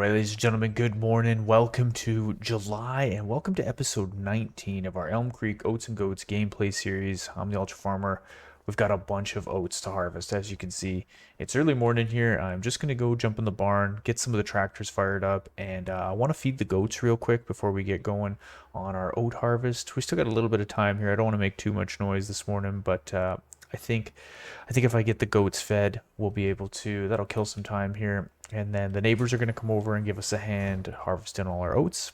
Alright, ladies and gentlemen, good morning. Welcome to July and welcome to episode 19 of our Elm Creek Oats and Goats gameplay series. I'm the Ultra Farmer. We've got a bunch of oats to harvest, as you can see. It's early morning here. I'm just going to go jump in the barn, get some of the tractors fired up, and I want to feed the goats real quick before we get going on our oat harvest. We still got a little bit of time here. I don't want to make too much noise this morning, but I think if I get the goats fed, we'll be able to. That'll kill some time here. And then the neighbors are going to come over and give us a hand harvesting all our oats,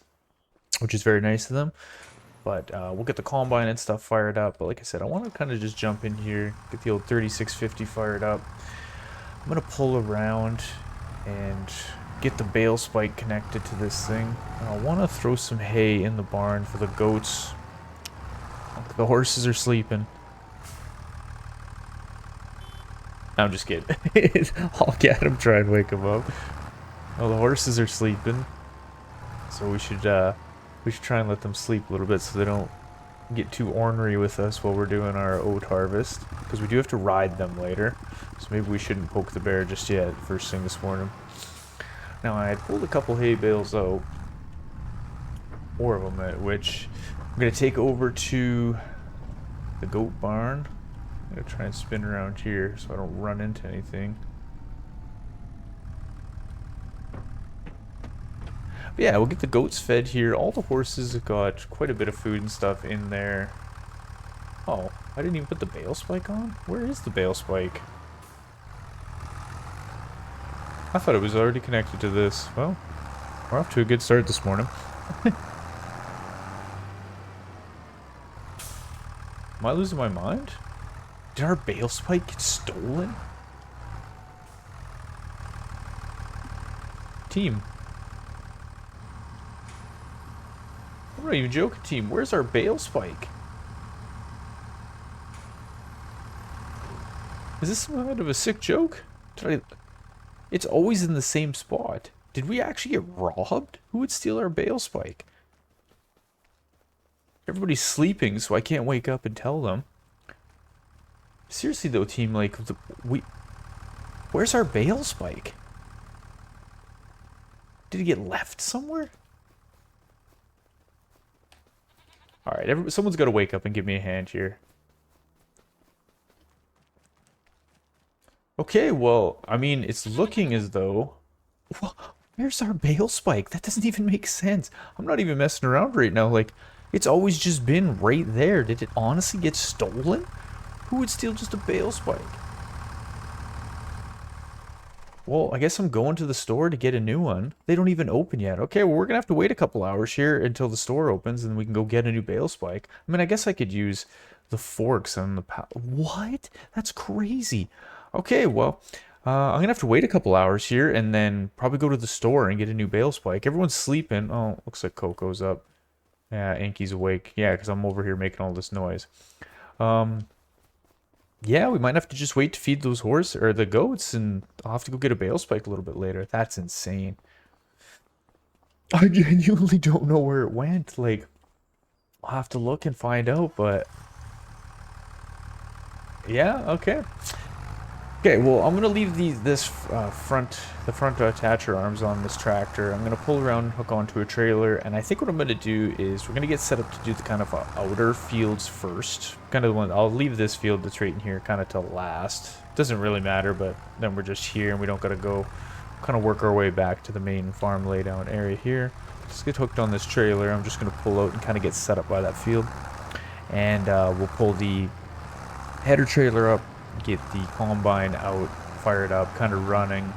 which is very nice of them. But we'll get the combine and stuff fired up. But like I said, I want to kind of just jump in here, get the old 3650 fired up. I'm going to pull around and get the bale spike connected to this thing. And I want to throw some hay in the barn for the goats. The horses are sleeping. I'm just kidding. I'll get him, try and wake him up. Well, the horses are sleeping, so we should try and let them sleep a little bit so they don't get too ornery with us while we're doing our oat harvest, because we do have to ride them later. So maybe we shouldn't poke the bear just yet, first thing this morning. Now I had pulled a couple hay bales out, 4 of them, at which I'm gonna take over to the goat barn. I'm gonna try and spin around here so I don't run into anything. But yeah, we'll get the goats fed here. All the horses have got quite a bit of food and stuff in there. Oh, I didn't even put the bale spike on? Where is the bale spike? I thought it was already connected to this. Well, we're off to a good start this morning. Am I losing my mind? Did our bale spike get stolen? Team. I'm not even joking, team. Where's our bale spike? Is this some kind of a sick joke? It's always in the same spot. Did we actually get robbed? Who would steal our bale spike? Everybody's sleeping, so I can't wake up and tell them. Seriously though, team, like, where's our bale spike? Did it get left somewhere? Alright, someone's got to wake up and give me a hand here. Okay, well, I mean, it's looking as though... Where's our bale spike? That doesn't even make sense. I'm not even messing around right now. Like, it's always just been right there. Did it honestly get stolen? Who would steal just a bale spike? Well, I guess I'm going to the store to get a new one. They don't even open yet. Okay, well, we're going to have to wait a couple hours here until the store opens, and then we can go get a new bale spike. I mean, I guess I could use the forks and the... What? That's crazy. Okay, well, I'm going to have to wait a couple hours here, and then probably go to the store and get a new bale spike. Everyone's sleeping. Oh, looks like Coco's up. Yeah, Inky's awake. Yeah, because I'm over here making all this noise. Yeah, we might have to just wait to feed those horses or the goats, and I'll have to go get a bale spike a little bit later. That's insane. I genuinely don't know where it went. Like, I'll have to look and find out, but yeah, okay. Okay, well, I'm gonna leave the front attacher arms on this tractor. I'm gonna pull around, hook onto a trailer, and I think what I'm gonna do is we're gonna get set up to do the kind of outer fields first. Kind of the one I'll leave this field that's right in here kind of till last. Doesn't really matter, but then we're just here and we don't gotta go. Kind of work our way back to the main farm laydown area here. Just get hooked on this trailer. I'm just gonna pull out and kind of get set up by that field, and we'll pull the header trailer up. Get the combine out, fired up, kind of running,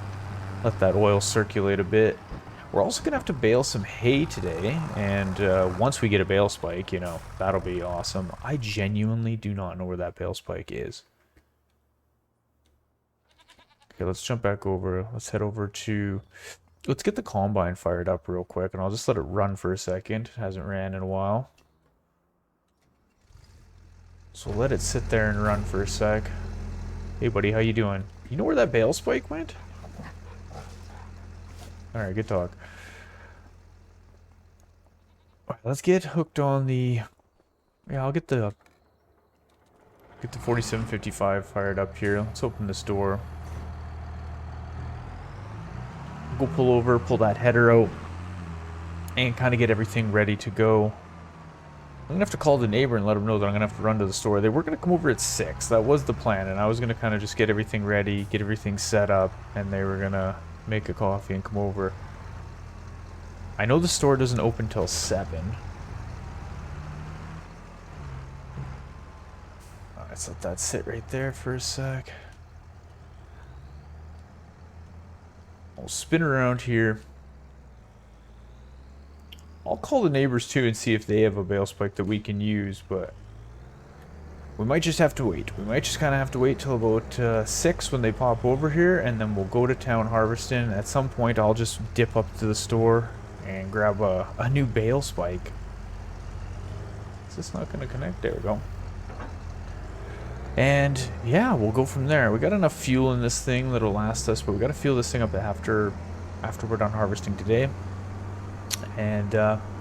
let that oil circulate a bit. We're also going to have to bale some hay today, and once we get a bale spike, you know, that'll be awesome. I genuinely do not know where that bale spike is. Okay, let's jump back over. Let's head over to... Let's get the combine fired up real quick, and I'll just let it run for a second. It hasn't ran in a while. So let it sit there and run for a sec. Hey buddy, how you doing? You know where that bale spike went? Alright, good talk. Alright, let's get hooked on the... Yeah, I'll get the 4755 fired up here. Let's open this door. Go pull over, pull that header out, and kind of get everything ready to go. I'm gonna have to call the neighbor and let them know that I'm gonna have to run to the store. They were gonna come over at 6. That was the plan, and I was gonna kind of just get everything ready, get everything set up, and they were gonna make a coffee and come over. I know the store doesn't open till 7. Let's let that sit right there for a sec. I'll spin around here. I'll call the neighbors too and see if they have a bale spike that we can use, but we might just have to wait. We might just kind of have to wait till about 6 when they pop over here, and then we'll go to town harvesting. At some point, I'll just dip up to the store and grab a new bale spike. Is this not going to connect? There we go. And yeah, we'll go from there. We got enough fuel in this thing that'll last us, but we got to fuel this thing up after we're done harvesting today. And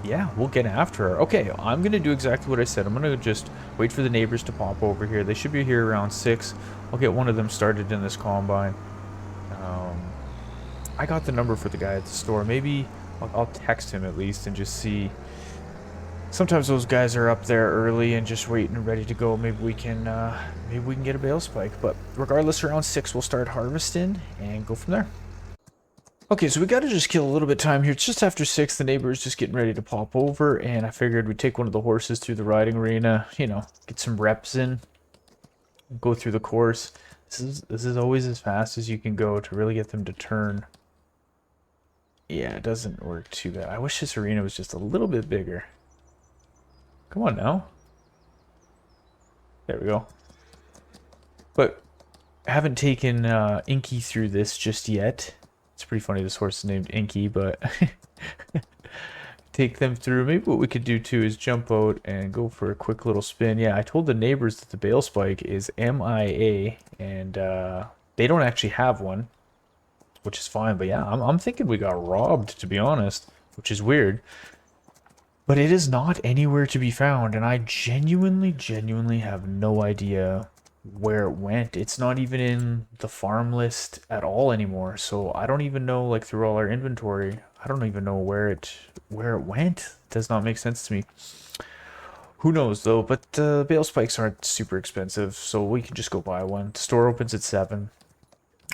yeah, we'll get after her. Okay, I'm gonna do exactly what I said. I'm gonna just wait for the neighbors to pop over here. They should be here around 6. I'll get one of them started in this combine. I got the number for the guy at the store. Maybe I'll text him at least and just see. Sometimes those guys are up there early and just waiting and ready to go. Maybe we can get a bale spike. But regardless, around 6 we'll start harvesting and go from there. Okay, so we gotta just kill a little bit of time here. It's just after 6, the neighbor's just getting ready to pop over, and I figured we'd take one of the horses through the riding arena, you know, get some reps in, go through the course. This is always as fast as you can go to really get them to turn. Yeah, it doesn't work too bad. I wish this arena was just a little bit bigger. Come on now. There we go. But I haven't taken Inky through this just yet. It's pretty funny this horse is named Inky, but take them through. Maybe what we could do too is jump out and go for a quick little spin. Yeah, I told the neighbors that the bale spike is MIA, and they don't actually have one, which is fine. But yeah, I'm thinking we got robbed, to be honest, which is weird. But it is not anywhere to be found, and I genuinely have no idea where it went. It's not even in the farm list at all anymore, so I don't even know, like, through all our inventory, I don't even know where it went. It does not make sense to me. Who knows though? But bale spikes aren't super expensive, so we can just go buy one. The store opens at 7.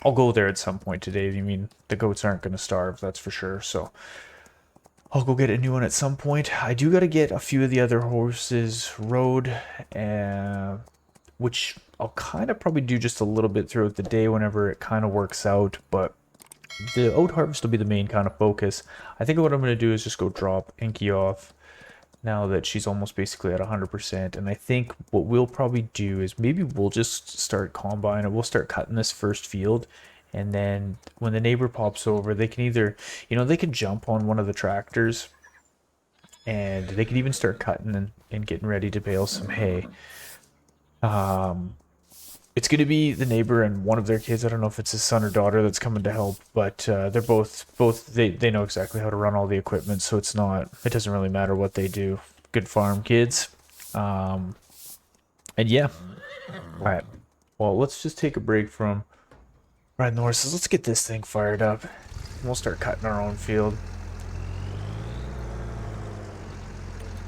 I'll go there at some point today. I mean, the goats aren't going to starve, that's for sure, so I'll go get a new one at some point. I do got to get a few of the other horses rode, which I'll kind of probably do just a little bit throughout the day whenever it kind of works out, but the oat harvest will be the main kind of focus. I think what I'm going to do is just go drop Inky off now that she's almost basically at 100%, and I think what we'll probably do is maybe we'll just start combine and we'll start cutting this first field, and then when the neighbor pops over, they can either, you know, they can jump on one of the tractors and they can even start cutting and getting ready to bale some hay. It's going to be the neighbor and one of their kids. I don't know if it's his son or daughter that's coming to help, but they're both they know exactly how to run all the equipment, so it doesn't really matter what they do. Good farm kids. And yeah. All right. Well, let's just take a break from riding the horses. Let's get this thing fired up. We'll start cutting our own field.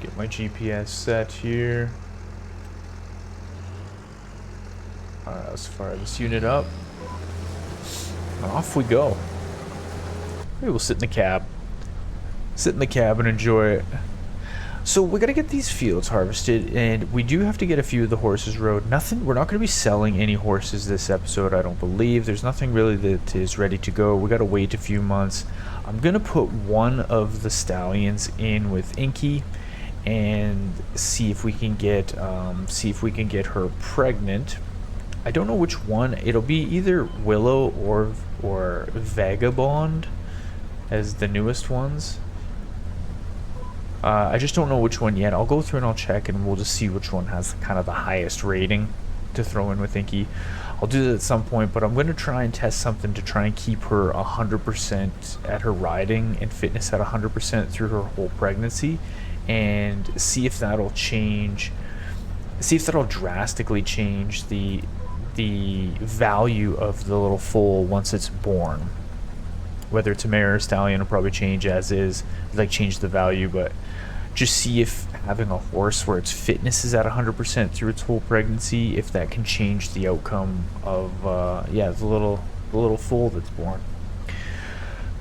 Get my GPS set here. Alright, let's fire this unit up. And off we go. Maybe we'll sit in the cab. Sit in the cab and enjoy it. So we gotta get these fields harvested, and we do have to get a few of the horses rode. We're not gonna be selling any horses this episode, I don't believe. There's nothing really that is ready to go. We gotta wait a few months. I'm gonna put one of the stallions in with Inky and see if we can get her pregnant. I don't know which one. It'll be either Willow or Vagabond as the newest ones. I just don't know which one yet. I'll go through and I'll check, and we'll just see which one has kind of the highest rating to throw in with Inky. I'll do that at some point, but I'm going to try and test something to try and keep her 100% at her riding and fitness at 100% through her whole pregnancy, and see if that'll change. See if that'll drastically change the value of the little foal once it's born. Whether it's a mare or stallion will probably change as is, like change the value, but just see if having a horse where its fitness is at 100% through its whole pregnancy, if that can change the outcome of yeah, the little foal that's born.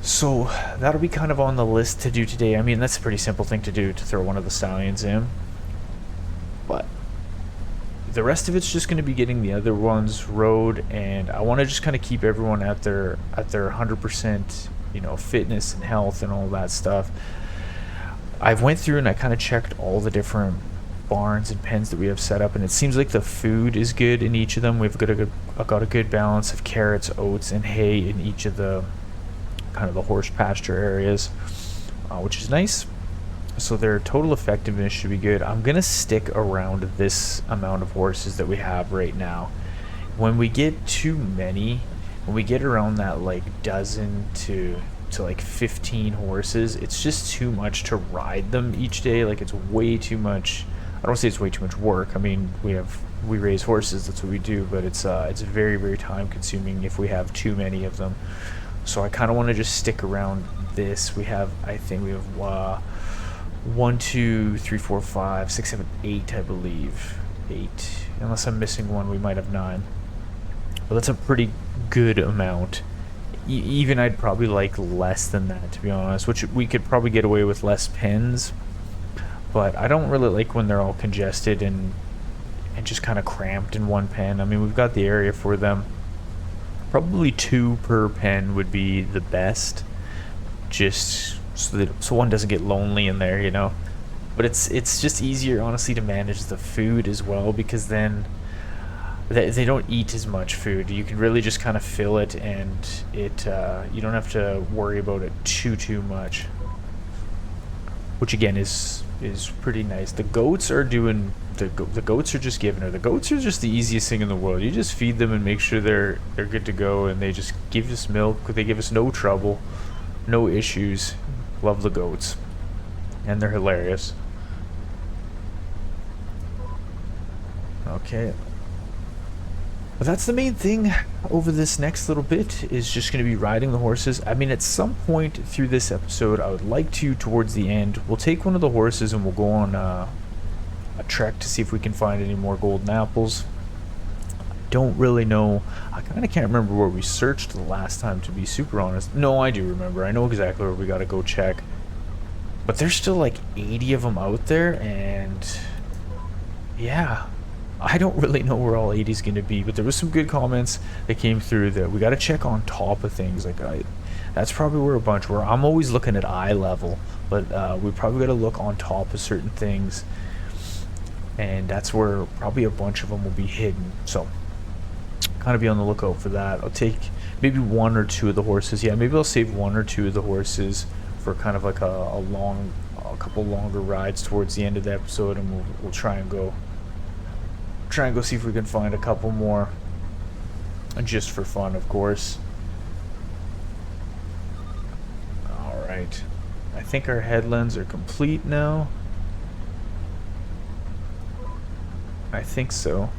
So that'll be kind of on the list to do today. I mean, that's a pretty simple thing to do, to throw one of the stallions in, but the rest of it's just going to be getting the other ones rode, and I want to just kind of keep everyone at their 100%, you know, fitness and health and all that stuff. I've went through and I kind of checked all the different barns and pens that we have set up, and it seems like the food is good in each of them. We've got a good balance of carrots, oats, and hay in each of the kind of the horse pasture areas, which is nice. So their total effectiveness should be good. I'm gonna stick around this amount of horses that we have right now. When we get too many, when we get around that like dozen to like 15 horses, it's just too much to ride them each day. Like, it's way too much. I don't say it's way too much work. I mean, we raise horses, that's what we do, but it's very, very time consuming if we have too many of them. So I kind of want to just stick around this. I think we have 1, 2, 3, 4, 5, 6, 7, 8, I believe. 8. Unless I'm missing one, we might have 9. But that's a pretty good amount. Even I'd probably like less than that, to be honest, which we could probably get away with less pens. But I don't really like when they're all congested and just kind of cramped in one pen. I mean, we've got the area for them. Probably 2 per pen would be the best, just so one doesn't get lonely in there, you know. But it's just easier, honestly, to manage the food as well, because then they don't eat as much food. You can really just kind of fill it, and you don't have to worry about it too much, which again is pretty nice. The goats are doing the goats are just giving her. The goats are just the easiest thing in the world. You just feed them and make sure they're good to go, and they just give us milk. They give us no trouble, no issues. Love the goats, and they're hilarious. Okay, but that's the main thing over this next little bit, is just going to be riding the horses. I mean, at some point through this episode, I would like to, towards the end, we'll take one of the horses and we'll go on a trek to see if we can find any more golden apples. I don't really know. I kind of can't remember where we searched the last time, to be super honest. No, I do remember. I know exactly where we got to go check. But there's still like 80 of them out there, and yeah, I don't really know where all 80 is going to be, but there was some good comments that came through that we got to check on top of things. Like, that's probably where a bunch were. I'm always looking at eye level, but we probably got to look on top of certain things, and that's where probably a bunch of them will be hidden. So kind of be on the lookout for that. I'll take maybe 1 or 2 of the horses. Yeah, maybe I'll save 1 or 2 of the horses for kind of like a couple longer rides towards the end of the episode, and we'll try and go see if we can find a couple more, and just for fun, of course. All right, I think our headlands are complete now. I think so.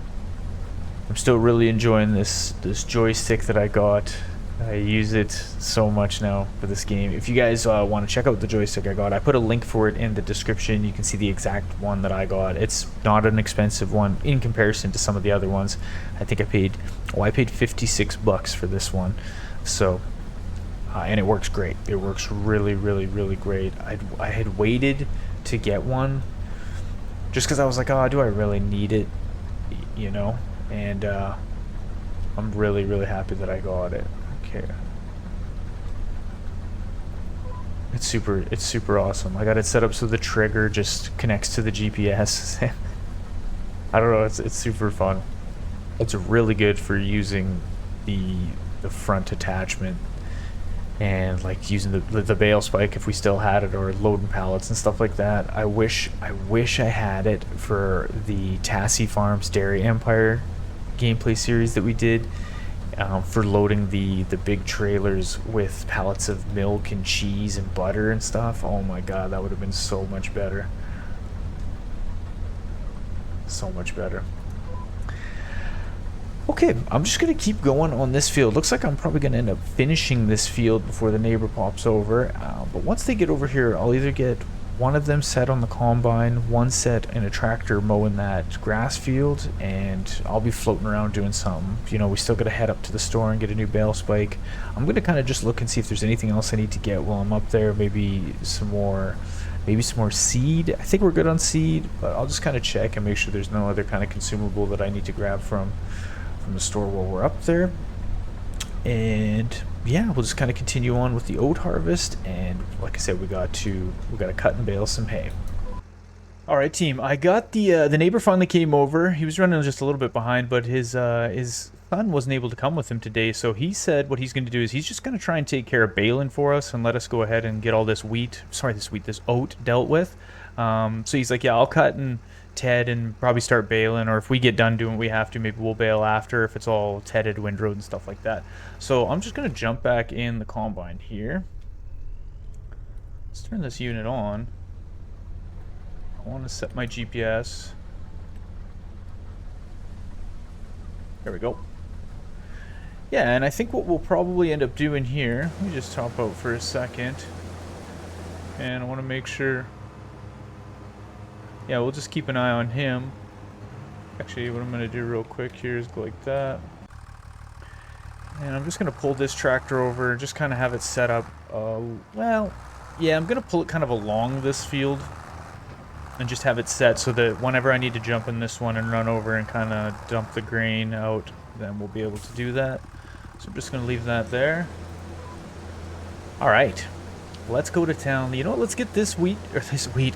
I'm still really enjoying this joystick that I got. I use it so much now for this game. If you guys want to check out the joystick I got, I put a link for it in the description. You can see the exact one that I got. It's not an expensive one in comparison to some of the other ones. I think I paid $56 for this one. So and it works great. It works really great. I had waited to get one just because I was like, oh, do I really need it, you know? And I'm really happy that I got it. Okay, it's super awesome. I got it set up so the trigger just connects to the GPS. I don't know, it's super fun. It's really good for using the front attachment, and like using the bale spike if we still had it, or loading pallets and stuff like that. I wish I had it for the Tassie Farms Dairy Empire gameplay series that we did, for loading the big trailers with pallets of milk and cheese and butter and stuff. Oh my god, that would have been so much better. So much better. Okay, I'm just going to keep going on this field. Looks like I'm probably going to end up finishing this field before the neighbor pops over. But once they get over here, I'll either get one of them set on the combine, one set in a tractor mowing that grass field, and I'll be floating around doing something. You know, we still got to head up to the store and get a new bale spike. I'm going to kind of just look and see if there's anything else I need to get while I'm up there. Maybe some more seed. I think we're good on seed, but I'll just kind of check and make sure there's no other kind of consumable that I need to grab from the store while we're up there. And yeah, we'll just kind of continue on with the oat harvest. And like I said, we got to cut and bale some hay. All right, team. I got the neighbor finally came over. He was running just a little bit behind, but his son wasn't able to come with him today. So he said what he's going to do is he's just going to try and take care of baling for us and let us go ahead and get all this this oat dealt with. So he's like, yeah, I'll cut and Ted and probably start baling, or if we get done doing what we have to, maybe we'll bale after if it's all tedded, windrowed, and stuff like that. So I'm just going to jump back in the combine here. Let's turn this unit on. I want to set my GPS. There we go. Yeah, and I think what we'll probably end up doing here, let me just top out for a second. And I want to make sure, yeah, we'll just keep an eye on him. Actually, what I'm going to do real quick here is go like that. And I'm just going to pull this tractor over and just kind of have it set up. Well, yeah, I'm going to pull it kind of along this field and just have it set so that whenever I need to jump in this one and run over and kind of dump the grain out, then we'll be able to do that. So I'm just going to leave that there. All right. Let's go to town. You know what? Let's get this wheat.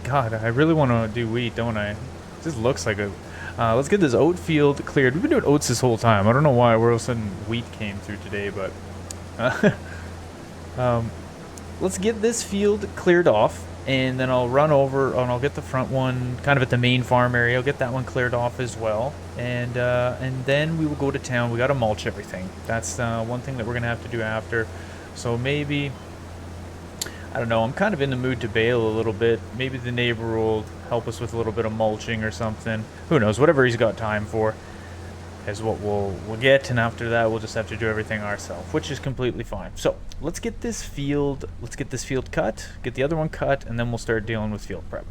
God, I really want to do wheat, don't I? This looks like a... let's get this oat field cleared. We've been doing oats this whole time. I don't know why all of a sudden wheat came through today, but... let's get this field cleared off, and then I'll run over and I'll get the front one kind of at the main farm area. I'll get that one cleared off as well, and then we will go to town. We got to mulch everything. That's one thing that we're going to have to do after. So maybe... I don't know, I'm kind of in the mood to bale a little bit. Maybe the neighbor will help us with a little bit of mulching or something. Who knows, whatever he's got time for is what we'll get, and after that we'll just have to do everything ourselves, which is completely fine. So let's get this field cut, get the other one cut, and then we'll start dealing with field prep.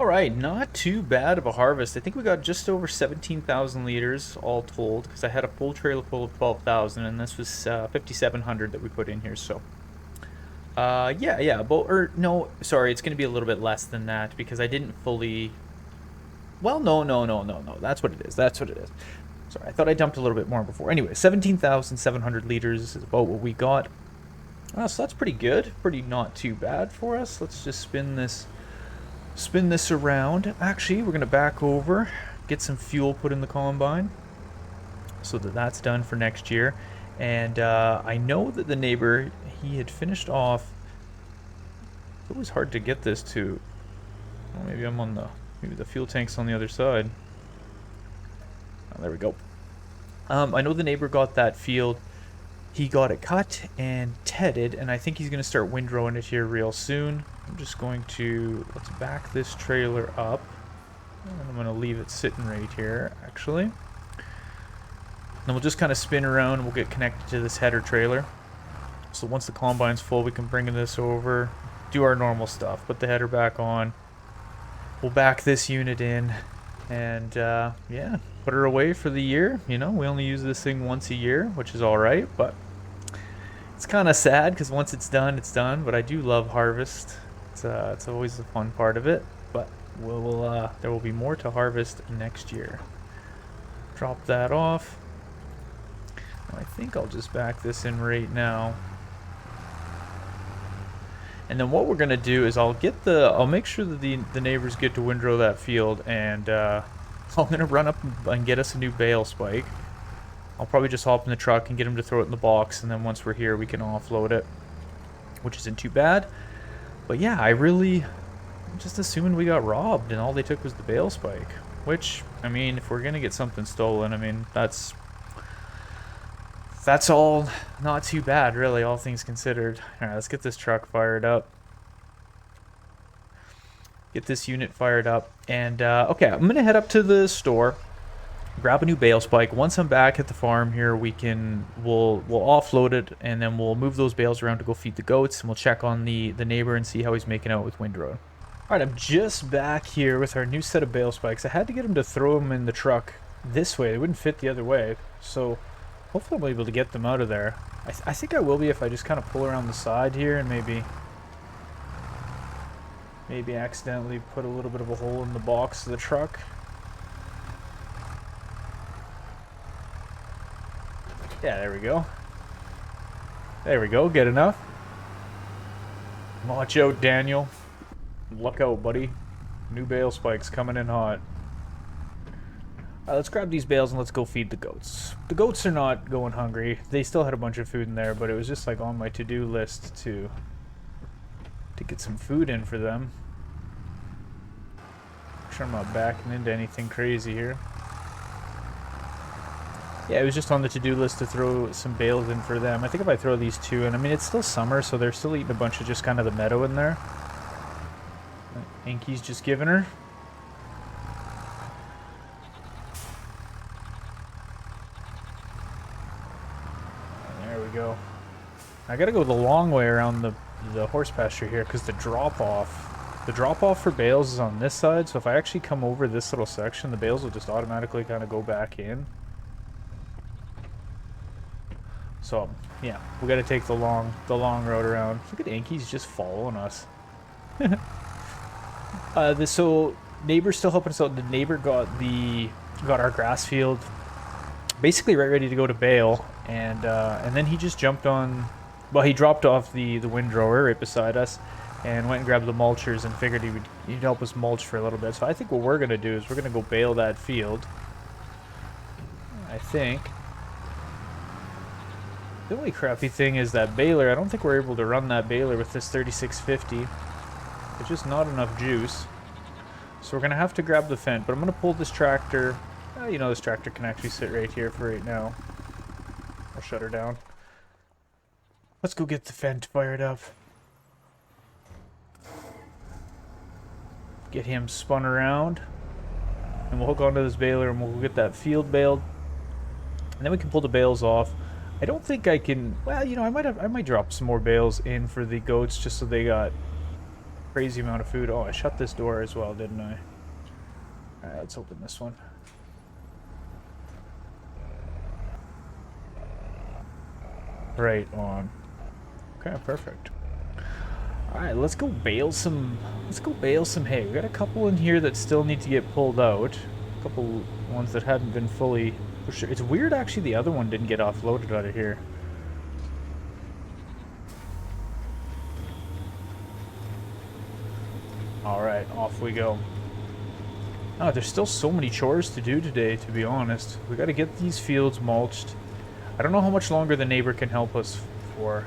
Alright, not too bad of a harvest. I think we got just over 17,000 liters all told, because I had a full trailer full of 12,000, and this was 5,700 that we put in here, so... no, sorry, it's going to be a little bit less than that, because I didn't fully... Well, no, that's what it is, Sorry, I thought I dumped a little bit more before. Anyway, 17,700 liters is about what we got. So that's pretty good, pretty not too bad for us. Let's just spin this around. Actually, we're going to back over, get some fuel put in the combine so that that's done for next year. And I know that the neighbor, he had finished off... It was hard to get this to... Well, maybe I'm on the... Maybe the fuel tank's on the other side. Oh, there we go. I know the neighbor got that field he got it cut and tedded, and I think he's going to start windrowing it here real soon. I'm just going to, let's back this trailer up, and I'm going to leave it sitting right here, actually. Then we'll just kind of spin around, and we'll get connected to this header trailer. So once the combine's full, we can bring this over, do our normal stuff, put the header back on. We'll back this unit in, and yeah, put her away for the year. You know, we only use this thing once a year, which is all right, but it's kind of sad because once it's done, it's done. But I do love harvest. It's always the fun part of it. But there will be more to harvest next year. Drop that off. I think I'll just back this in right now. And then what we're gonna do is I'll make sure that the neighbors get to windrow that field, and I'm gonna run up and get us a new bale spike. I'll probably just hop in the truck and get him to throw it in the box, and then once we're here we can offload it, which isn't too bad. But yeah, I'm just assuming we got robbed and all they took was the bale spike, which, I mean, if we're gonna get something stolen, I mean, that's all not too bad, really, all things considered. Alright, let's get this truck fired up. Get this unit fired up. And, okay, I'm going to head up to the store, grab a new bale spike. Once I'm back at the farm here, we'll offload it, and then we'll move those bales around to go feed the goats, and we'll check on the neighbor and see how he's making out with windrow. Alright, I'm just back here with our new set of bale spikes. I had to get him to throw them in the truck this way. They wouldn't fit the other way, so hopefully I'll be able to get them out of there. I think I will be if I just kind of pull around the side here and maybe accidentally put a little bit of a hole in the box of the truck. Yeah, there we go. There we go, good enough. Watch out, Daniel. Look out, buddy. New bale spikes coming in hot. Let's grab these bales and let's go feed the goats. The goats are not going hungry. They still had a bunch of food in there, but it was just like on my to-do list to get some food in for them. Make sure I'm not backing into anything crazy here. Yeah, it was just on the to-do list to throw some bales in for them. I think if I throw these two in, I mean, it's still summer, so they're still eating a bunch of just kind of the meadow in there. Inky's just giving her. Go. I gotta go the long way around the horse pasture here because the drop off for bales is on this side, so if I actually come over this little section, the bales will just automatically kind of go back in. So yeah, we gotta take the long road around. Look at Inky's just following us. So neighbor's still helping us out. The neighbor got our grass field basically right ready to go to bale, and then he just jumped on. Well, he dropped off the windrower right beside us, and went and grabbed the mulchers and figured he'd help us mulch for a little bit. So I think what we're gonna do is we're gonna go bale that field. I think. The only crappy thing is that baler. I don't think we're able to run that baler with this 3650. It's just not enough juice. So we're gonna have to grab the Fendt, but I'm gonna pull this tractor. You know, this tractor can actually sit right here for right now. I'll shut her down. Let's go get the Fendt fired up. Get him spun around. And we'll hook onto this baler and we'll get that field baled. And then we can pull the bales off. I don't think I can... Well, you know, I might drop some more bales in for the goats just so they got a crazy amount of food. Oh, I shut this door as well, didn't I? Alright, let's open this one. Right on. Okay, perfect. Alright, let's go bale some hay. We got a couple in here that still need to get pulled out. A couple ones that hadn't been fully pushed. It's weird actually the other one didn't get offloaded out of here. Alright, off we go. Oh, there's still so many chores to do today, to be honest. We gotta get these fields mulched. I don't know how much longer the neighbor can help us for,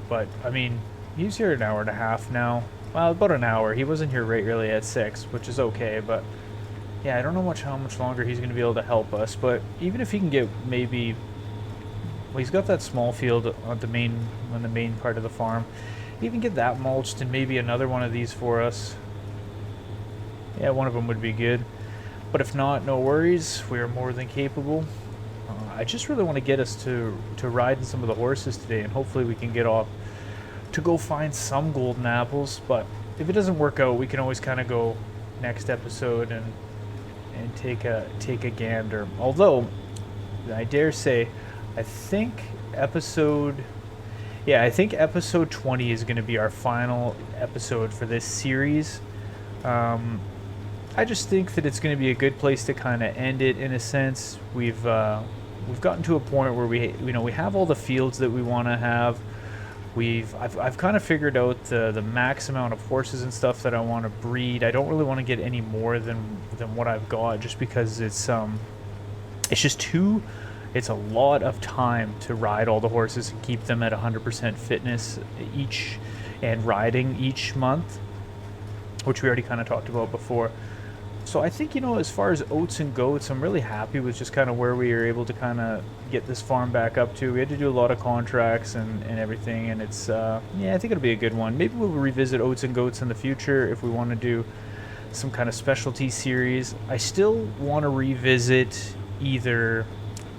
but, I mean, he's here an hour and a half now. Well, about an hour. He wasn't here right really at 6, which is okay, but, yeah, I don't know how much longer he's going to be able to help us, but even if he can get maybe Well, he's got that small field on the main part of the farm. Even get that mulched and maybe another one of these for us. Yeah, one of them would be good. But if not, no worries. We are more than capable. I just really want to get us to ride in some of the horses today, and hopefully we can get off to go find some golden apples. But if it doesn't work out, we can always kind of go next episode and take a gander. Although, I dare say, I think episode 20 is going to be our final episode for this series. I just think that it's going to be a good place to kind of end it in a sense. We've gotten to a point where we have all the fields that we want to have. I've kind of figured out the max amount of horses and stuff that I want to breed. I don't really want to get any more than what I've got, just because it's a lot of time to ride all the horses and keep them at 100% fitness each and riding each month, which we already kind of talked about before. So I think, as far as Oats and Goats, I'm really happy with just kind of where we were able to kind of get this farm back up to. We had to do a lot of contracts and everything, and it's, I think it'll be a good one. Maybe we'll revisit Oats and Goats in the future if we want to do some kind of specialty series. I still want to revisit either,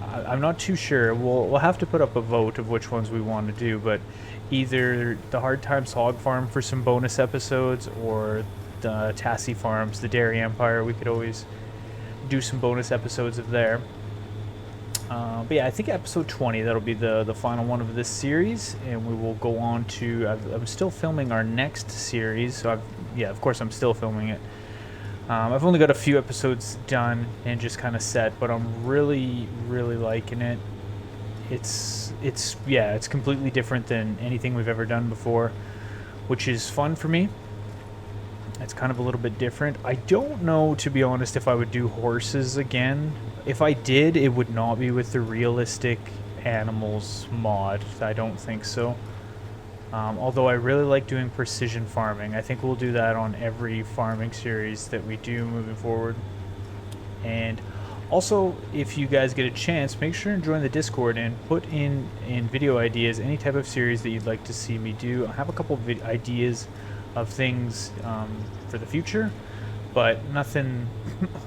I'm not too sure, we'll have to put up a vote of which ones we want to do, but either the Hard Times Hog Farm for some bonus episodes, or the Tassie Farms, the Dairy Empire. We could always do some bonus episodes of there. But yeah, I think episode 20, that'll be the final one of this series, and we will go on to, I'm still filming our next series, so of course I'm still filming it. I've only got a few episodes done and just kind of set, but I'm really, really liking it. It's completely different than anything we've ever done before, which is fun for me. It's kind of a little bit different. I don't know, to be honest, if I would do horses again. If I did, it would not be with the realistic animals mod. I don't think so. Although I really like doing precision farming. I think we'll do that on every farming series that we do moving forward. And also, if you guys get a chance, make sure and join the Discord and put in video ideas, any type of series that you'd like to see me do. I have a couple of ideas of things for the future, but nothing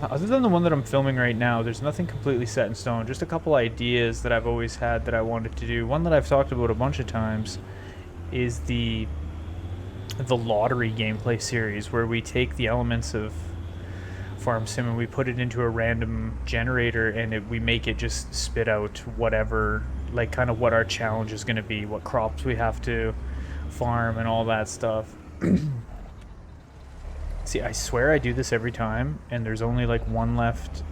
other than the one that I'm filming right now. There's nothing completely set in stone, just a couple ideas that I've always had that I wanted to do. One that I've talked about a bunch of times is the lottery gameplay series, where we take the elements of Farm Sim and we put it into a random generator, and we make it just spit out whatever, like kind of what our challenge is going to be, what crops we have to farm and all that stuff. See, I swear I do this every time, and there's only like one left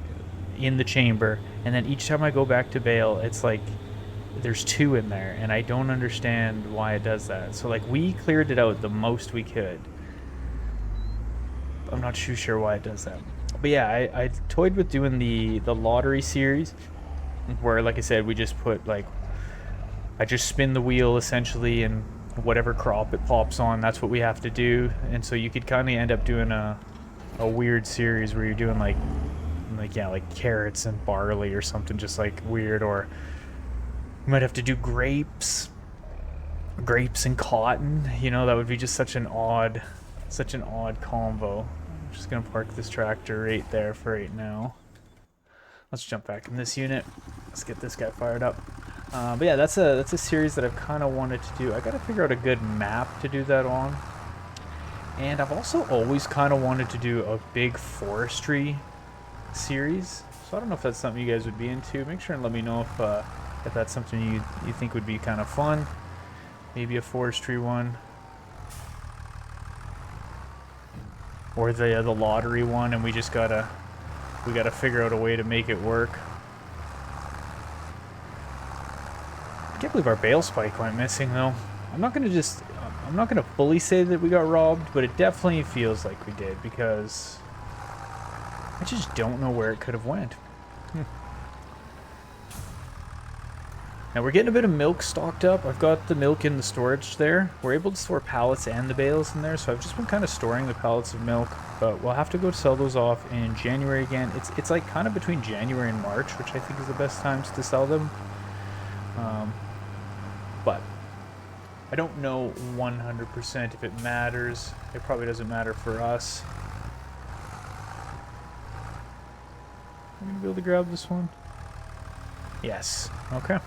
in the chamber, and then each time I go back to bale, it's like there's two in there, and I don't understand why it does that. So like, we cleared it out the most we could. I'm not too sure why it does that. But yeah, I toyed with doing the lottery series, where, like I said, we just put I just spin the wheel essentially, and whatever crop it pops on, that's what we have to do. And so you could kind of end up doing a weird series where you're doing like carrots and barley or something, just like weird. Or you might have to do grapes and cotton. That would be just such an odd combo. I'm just gonna park this tractor right there for right now. Let's jump back in this unit. Let's get this guy fired up. But yeah, that's a series that I've kind of wanted to do. I got to figure out a good map to do that on. And I've also always kind of wanted to do a big forestry series. So I don't know if that's something you guys would be into. Make sure and let me know if that's something you think would be kind of fun. Maybe a forestry one. Or the lottery one, and we gotta figure out a way to make it work. I can't believe our bale spike went missing, though. I'm not gonna fully say that we got robbed, but it definitely feels like we did, because I just don't know where it could have went. Now we're getting a bit of milk stocked up. I've got the milk in the storage there. We're able to store pallets and the bales in there, so I've just been kind of storing the pallets of milk, but we'll have to go sell those off in January again. It's like kind of between January and March, which I think is the best times to sell them. But I don't know 100% if it matters. It probably doesn't matter for us. I'm going to be able to grab this one. Yes. Okay.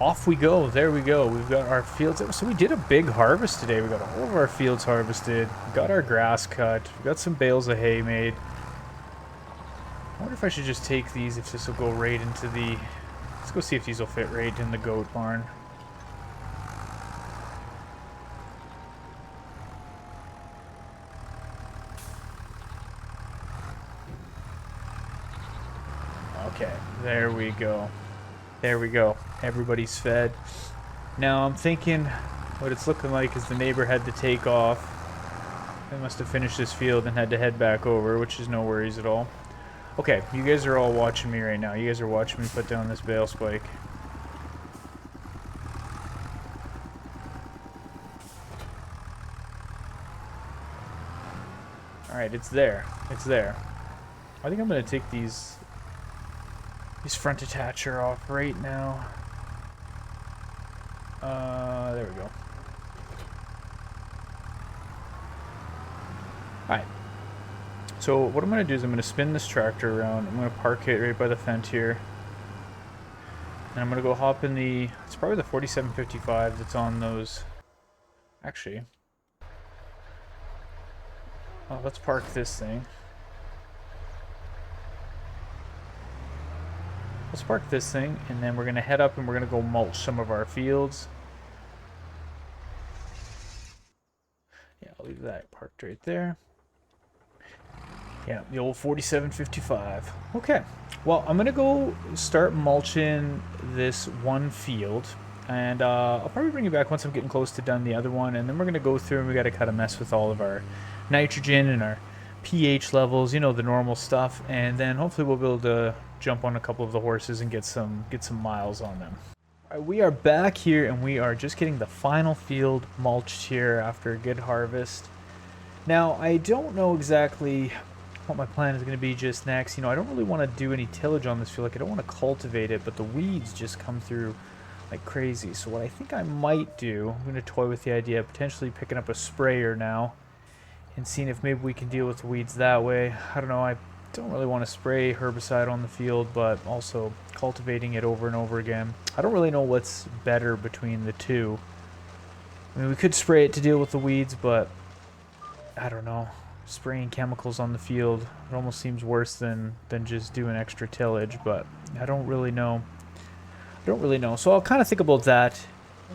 Off we go. There we go. We've got our fields. So we did a big harvest today. We got all of our fields harvested. We got our grass cut. We got some bales of hay made. I wonder if I should just take these, if this will go right into the... Let's go see if these will fit right in the goat barn. Okay, there we go. There we go. Everybody's fed. Now I'm thinking what it's looking like is the neighbor had to take off. They must have finished this field and had to head back over, which is no worries at all. Okay, you guys are all watching me right now. You guys are watching me put down this bale spike. Alright, it's there. It's there. I think I'm going to take these front attacher off right now. There we go. Alright. So what I'm going to do is I'm going to spin this tractor around. I'm going to park it right by the fence here. And I'm going to go hop in the... It's probably the 4755 that's on those... Actually... Oh, let's park this thing. Let's park this thing, and then we're going to head up and we're going to go mulch some of our fields. Yeah, I'll leave that parked right there. Yeah, the old 4755. Okay, well, I'm going to go start mulching this one field. And I'll probably bring you back once I'm getting close to done the other one. And then we're going to go through and we got to kind of mess with all of our nitrogen and our pH levels, you know, the normal stuff. And then hopefully we'll be able to jump on a couple of the horses and get some miles on them. All right, we are back here and we are just getting the final field mulched here after a good harvest. Now, I don't know exactly what my plan is going to be just next. You know, I don't really want to do any tillage on this field. Like, I don't want to cultivate it, but the weeds just come through like crazy. So what I think I might do, I'm going to toy with the idea of potentially picking up a sprayer now and seeing if maybe we can deal with the weeds that way. I don't know, I don't really want to spray herbicide on the field, but also cultivating it over and over again. I don't really know what's better between the two. I mean, we could spray it to deal with the weeds, but I don't know. Spraying chemicals on the field, it almost seems worse than just doing extra tillage, but I don't really know. So I'll kind of think about that.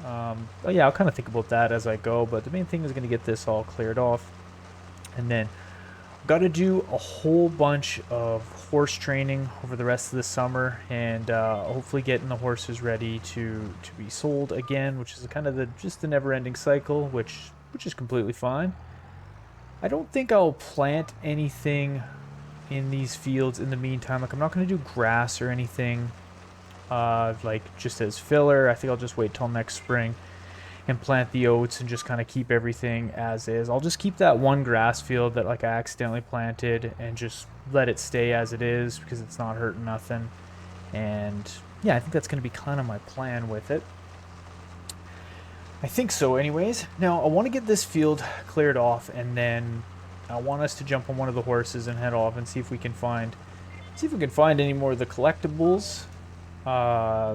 Yeah, I'll kind of think about that as I go, but the main thing is going to get this all cleared off. And then got to do a whole bunch of horse training over the rest of the summer, and hopefully getting the horses ready to be sold again, which is kind of just the never-ending cycle, which is completely fine. I don't think I'll plant anything in these fields in the meantime. Like, I'm not going to do grass or anything like just as filler. I think I'll just wait till next spring and plant the oats and just kind of keep everything as is. I'll just keep that one grass field that like I accidentally planted and just let it stay as it is because it's not hurting nothing. And yeah, I think that's going to be kind of my plan with it. I think so anyways. Now I want to get this field cleared off, and then I want us to jump on one of the horses and head off and see if we can find any more of the collectibles.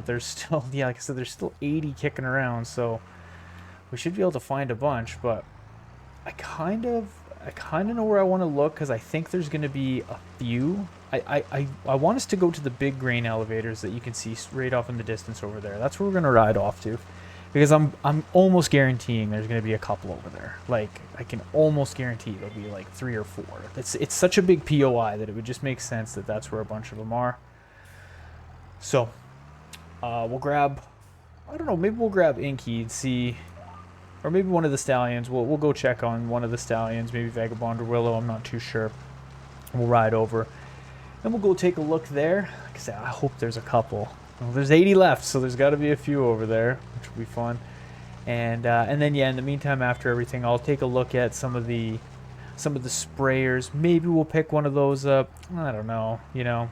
There's still, yeah, like I said, there's still 80 kicking around, so we should be able to find a bunch, but I kind of know where I want to look because I think there's going to be a few. I want us to go to the big grain elevators that you can see right off in the distance over there. That's where we're going to ride off to, because I'm almost guaranteeing there's going to be a couple over there. Like, I can almost guarantee there'll be like 3 or 4. It's such a big POI that it would just make sense that that's where a bunch of them are. So, we'll grab, I don't know, maybe we'll grab Inky and see, or maybe one of the stallions. We'll go check on one of the stallions, maybe Vagabond or Willow, I'm not too sure. We'll ride over, and we'll go take a look there. Like I said, I hope there's a couple. Well, there's 80 left, so there's got to be a few over there, which will be fun. And then, yeah, in the meantime, after everything, I'll take a look at some of the sprayers. Maybe we'll pick one of those up. I don't know, you know.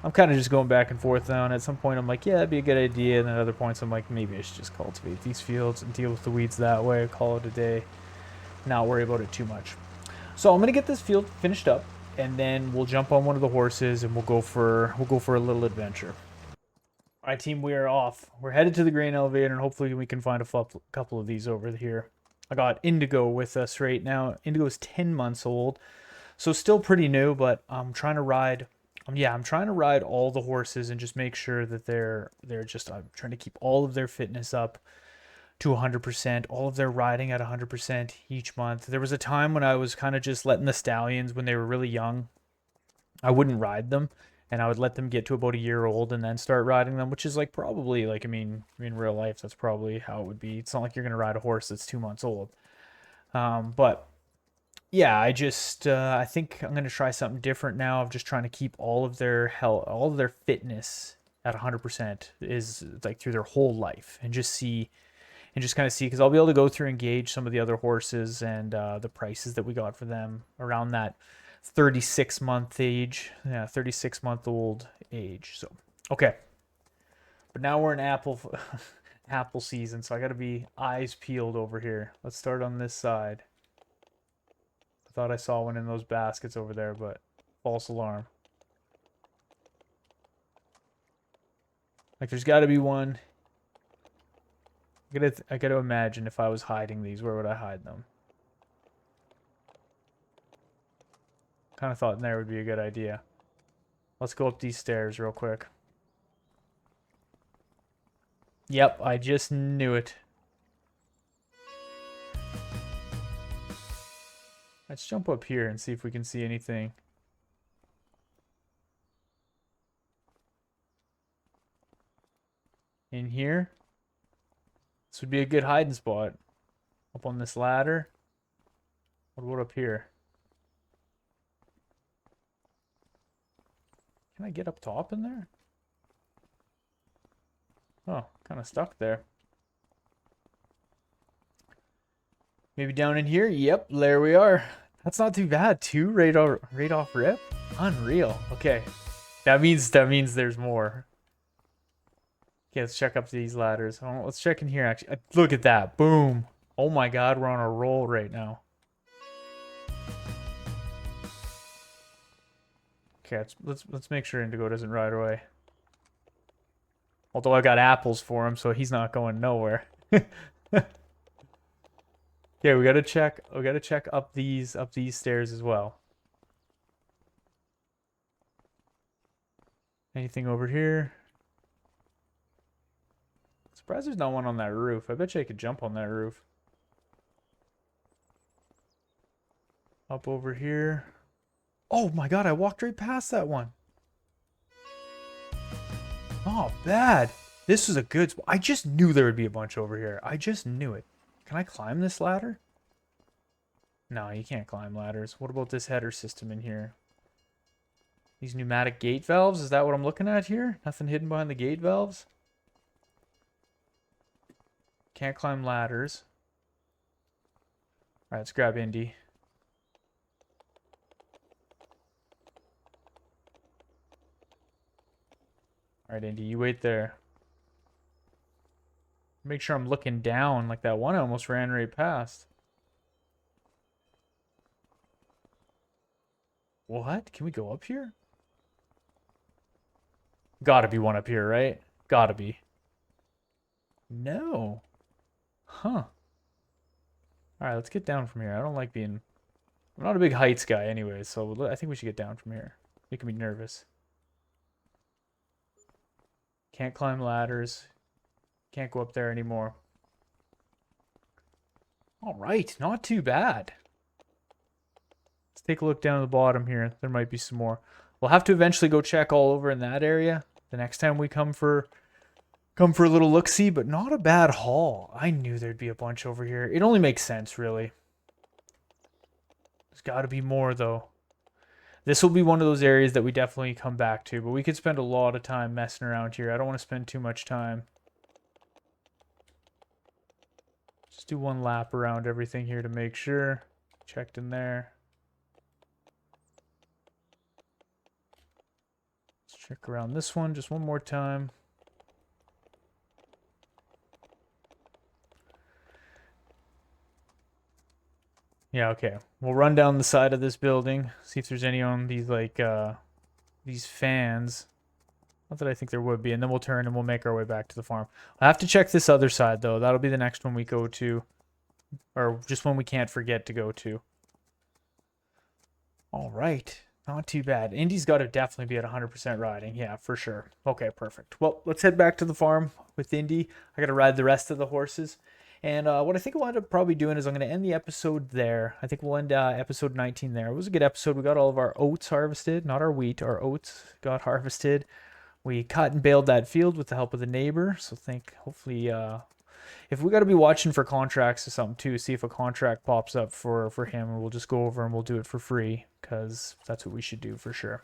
I'm kind of just going back and forth now, and at some point I'm like, yeah, that'd be a good idea, and at other points I'm like, maybe I should just cultivate these fields and deal with the weeds that way, call it a day, not worry about it too much. So I'm gonna get this field finished up, and then we'll jump on one of the horses and we'll go for a little adventure. All right, team, we are off. We're headed to the grain elevator, and hopefully we can find a couple of these over here. I got Indigo with us right now. Indigo is 10 months old, so still pretty new, but I'm trying to ride. I'm trying to ride all the horses and just make sure that they're just. I'm trying to keep all of their fitness up to 100%, all of their riding at 100% each month. There was a time when I was kind of just letting the stallions when they were really young. I wouldn't ride them, and I would let them get to about a year old and then start riding them, which is like probably like, I mean, in real life, that's probably how it would be. It's not like you're going to ride a horse that's 2 months old. But yeah, I think I'm going to try something different now of just trying to keep all of their health, all of their fitness at 100% is like through their whole life, and just see and just kind of see, because I'll be able to go through and gauge some of the other horses and the prices that we got for them around that 36-month age. Yeah, 36-month-old age. So, okay. But now we're in apple season, so I got to be eyes peeled over here. Let's start on this side. I thought I saw one in those baskets over there, but false alarm. Like, there's got to be one. I gotta imagine if I was hiding these, where would I hide them? Kind of thought in there would be a good idea. Let's go up these stairs real quick. Yep, I just knew it. Let's jump up here and see if we can see anything. In here? This would be a good hiding spot. Up on this ladder. What about up here? Can I get up top in there? Oh, kind of stuck there. Maybe down in here? Yep, there we are. That's not too bad. 2 right off rip? Unreal. Okay. That means there's more. Okay, let's check up these ladders. Oh, let's check in here, actually. Look at that. Boom. Oh my god, we're on a roll right now. Okay, let's make sure Indigo doesn't ride away. Although I got apples for him, so he's not going nowhere. Okay, we gotta check up these stairs as well. Anything over here? Surprised there's not one on that roof. I bet you I could jump on that roof. Up over here. Oh my god, I walked right past that one. Not bad. This was a good spot. I just knew there would be a bunch over here. I just knew it. Can I climb this ladder? No, you can't climb ladders. What about this header system in here? These pneumatic gate valves? Is that what I'm looking at here? Nothing hidden behind the gate valves? Can't climb ladders. Alright, let's grab Indy. Alright, Indy, you wait there. Make sure I'm looking down, like that one I almost ran right past. What? Can we go up here? Gotta be one up here, right? Gotta be. No. Huh. Alright, let's get down from here. I don't like being... I'm not a big heights guy anyway, so I think we should get down from here. Making me nervous. Can't climb ladders. Can't go up there anymore. Alright, not too bad. Let's take a look down at the bottom here. There might be some more. We'll have to eventually go check all over in that area the next time we come for a little look-see, but not a bad haul. I knew there'd be a bunch over here. It only makes sense, really. There's got to be more, though. This will be one of those areas that we definitely come back to, but we could spend a lot of time messing around here. I don't want to spend too much time. Just do one lap around everything here to make sure. Checked in there. Check around this one just one more time. Yeah, okay. We'll run down the side of this building, see if there's any on these, like, these fans. Not that I think there would be, and then we'll turn and we'll make our way back to the farm. I have to check this other side, though. That'll be the next one we go to, or just one we can't forget to go to. All right. Not too bad. Indy's got to definitely be at 100% riding. Yeah, for sure. Okay, perfect. Well, let's head back to the farm with Indy. I got to ride the rest of the horses. And what I think we'll end up probably doing is I'm going to end the episode there. I think we'll end episode 19 there. It was a good episode. We got all of our oats harvested, not our wheat. Our oats got harvested. We cut and baled that field with the help of the neighbor. So hopefully, if we got to be watching for contracts or something too, see if a contract pops up for him, and we'll just go over and we'll do it for free, because that's what we should do for sure.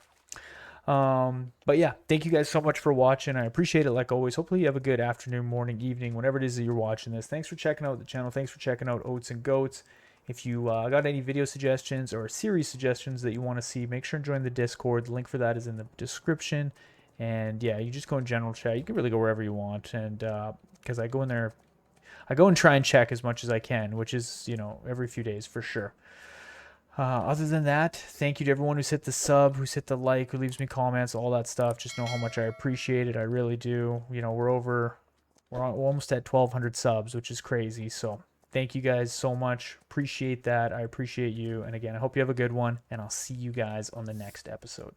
But yeah, thank you guys so much for watching. I appreciate it like always. Hopefully you have a good afternoon, morning, evening, whenever it is that you're watching this. Thanks for checking out the channel. Thanks for checking out Oats and Goats. If you got any video suggestions or series suggestions that you want to see, make sure and join the Discord. The link for that is in the description. And yeah, you just go in general chat. You can really go wherever you want. And because I go in there, I go and try and check as much as I can, which is, every few days for sure. Other than that, thank you to everyone who's hit the sub, who's hit the like, who leaves me comments, all that stuff. Just know how much I appreciate it. I really do. We're almost at 1,200 subs, which is crazy. So thank you guys so much. Appreciate that. I appreciate you. And again, I hope you have a good one, and I'll see you guys on the next episode.